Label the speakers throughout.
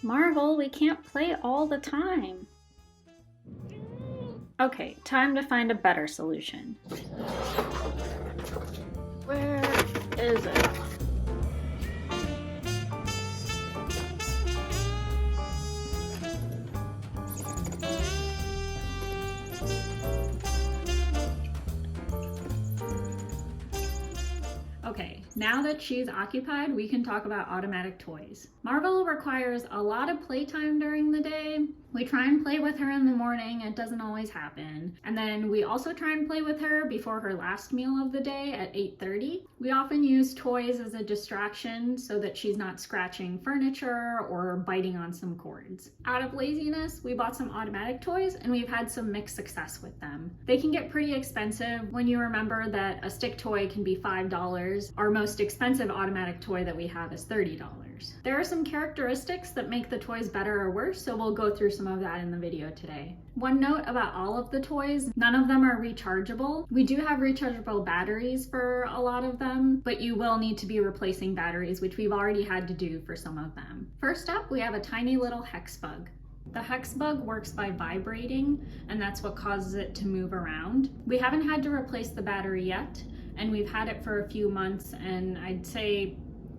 Speaker 1: Mar-Vell, we can't play all the time. Okay, time to find a better solution. Where is it? Okay, now that she's occupied, we can talk about automatic toys. Mar-Vell requires a lot of playtime during the day. We try and play with her in the morning, it doesn't always happen. And then we also try and play with her before her last meal of the day at 8:30. We often use toys as a distraction so that she's not scratching furniture or biting on some cords. Out of laziness, we bought some automatic toys and we've had some mixed success with them. They can get pretty expensive when you remember that a stick toy can be $5. Our most expensive automatic toy that we have is $30. There are some characteristics that make the toys better or worse, so we'll go through some of that in the video today. One note about all of the toys, none of them are rechargeable. We do have rechargeable batteries for a lot of them, but you will need to be replacing batteries, which we've already had to do for some of them. First up, we have a tiny little HexBug. The HexBug works by vibrating, and that's what causes it to move around. We haven't had to replace the battery yet, and we've had it for a few months, and I'd say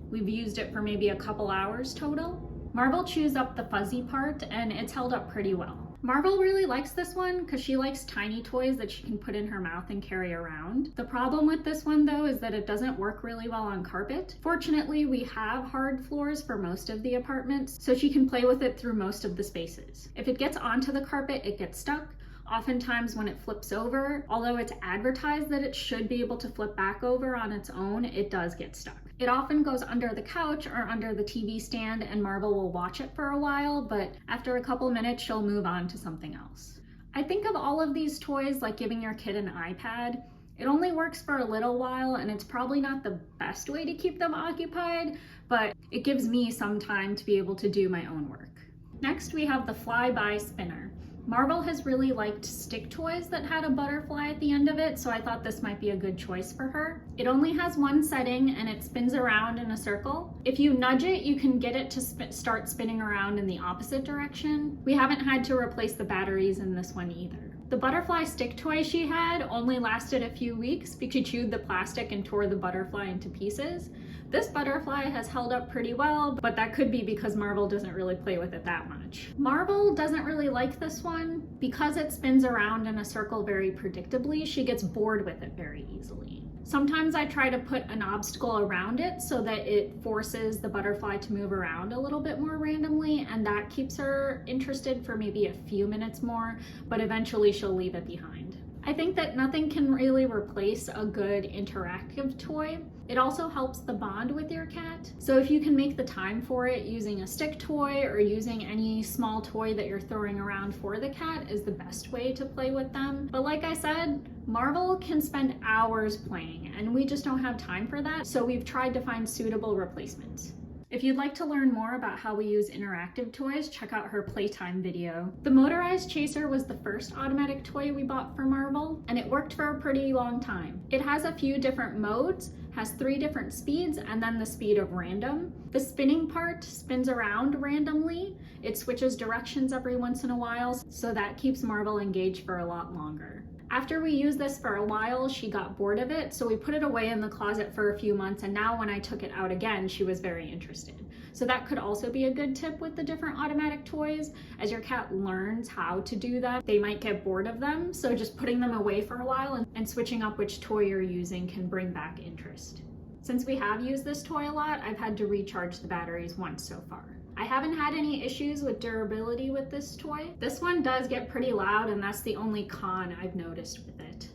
Speaker 1: we've used it for maybe a couple hours total. Mar-Vell chews up the fuzzy part, and it's held up pretty well. Mar-Vell really likes this one because she likes tiny toys that she can put in her mouth and carry around. The problem with this one though is that it doesn't work really well on carpet. Fortunately, we have hard floors for most of the apartments, so she can play with it through most of the spaces. If it gets onto the carpet, it gets stuck. Oftentimes when it flips over, although it's advertised that it should be able to flip back over on its own, it does get stuck. It often goes under the couch or under the TV stand and Mar-Vell will watch it for a while, but after a couple minutes, she'll move on to something else. I think of all of these toys like giving your kid an iPad. It only works for a little while and it's probably not the best way to keep them occupied, but it gives me some time to be able to do my own work. Next, we have the flyby spinner. Mar-Vell has really liked stick toys that had a butterfly at the end of it, so I thought this might be a good choice for her. It only has one setting and it spins around in a circle. If you nudge it, you can get it to start spinning around in the opposite direction. We haven't had to replace the batteries in this one either. The butterfly stick toy she had only lasted a few weeks because she chewed the plastic and tore the butterfly into pieces. This butterfly has held up pretty well, but that could be because Mar-Vell doesn't really play with it that much. Mar-Vell doesn't really like this one. Because it spins around in a circle very predictably, she gets bored with it very easily. Sometimes I try to put an obstacle around it so that it forces the butterfly to move around a little bit more randomly, and that keeps her interested for maybe a few minutes more, but eventually she'll leave it behind. I think that nothing can really replace a good interactive toy. It also helps the bond with your cat. So if you can make the time for it, using a stick toy or using any small toy that you're throwing around for the cat is the best way to play with them. But like I said, Mar-Vell can spend hours playing and we just don't have time for that. So we've tried to find suitable replacements. If you'd like to learn more about how we use interactive toys, check out her playtime video. The Motorized Chaser was the first automatic toy we bought for Mar-Vell, and it worked for a pretty long time. It has a few different modes, has 3 different speeds, and then the speed of random. The spinning part spins around randomly. It switches directions every once in a while, so that keeps Mar-Vell engaged for a lot longer. After we used this for a while, she got bored of it, so we put it away in the closet for a few months, and now when I took it out again, she was very interested. So that could also be a good tip with the different automatic toys. As your cat learns how to do that, they might get bored of them, so just putting them away for a while and switching up which toy you're using can bring back interest. Since we have used this toy a lot, I've had to recharge the batteries once so far. I haven't had any issues with durability with this toy. This one does get pretty loud, and that's the only con I've noticed with it.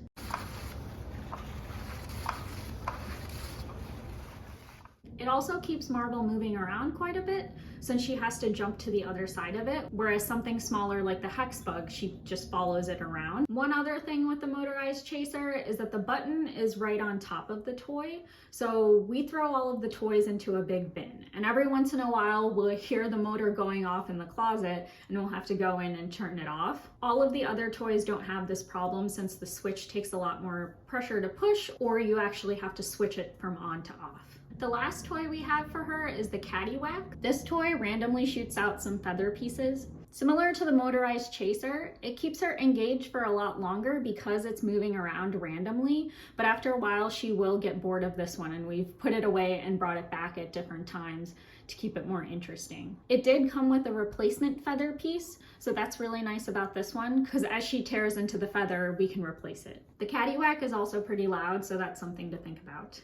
Speaker 1: It also keeps Mar-Vell moving around quite a bit since she has to jump to the other side of it, whereas something smaller like the HexBug, she just follows it around. One other thing with the Motorized Chaser is that the button is right on top of the toy, so we throw all of the toys into a big bin, and every once in a while we'll hear the motor going off in the closet and we'll have to go in and turn it off. All of the other toys don't have this problem since the switch takes a lot more pressure to push, or you actually have to switch it from on to off. The last toy we have for her is the Catty. This toy randomly shoots out some feather pieces. Similar to the Motorized chaser, it keeps her engaged for a lot longer because it's moving around randomly, but after a while she will get bored of this one, and we've put it away and brought it back at different times to keep it more interesting. It did come with a replacement feather piece, so that's really nice about this one, because as she tears into the feather, we can replace it. The Catty is also pretty loud, so that's something to think about.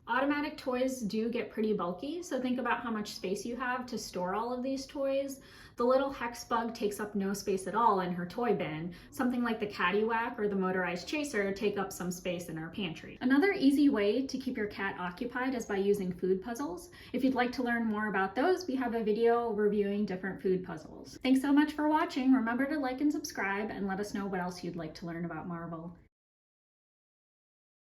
Speaker 1: Automatic toys do get pretty bulky, so think about how much space you have to store all of these toys. The little HexBug takes up no space at all in her toy bin. Something like the Catty or the Motorized chaser take up some space in our pantry. Another easy way to keep your cat occupied is by using food puzzles. If you'd like to learn more about those, we have a video reviewing different food puzzles. Thanks so much for watching. Remember to like and subscribe, and let us know what else you'd like to learn about Mar-Vell.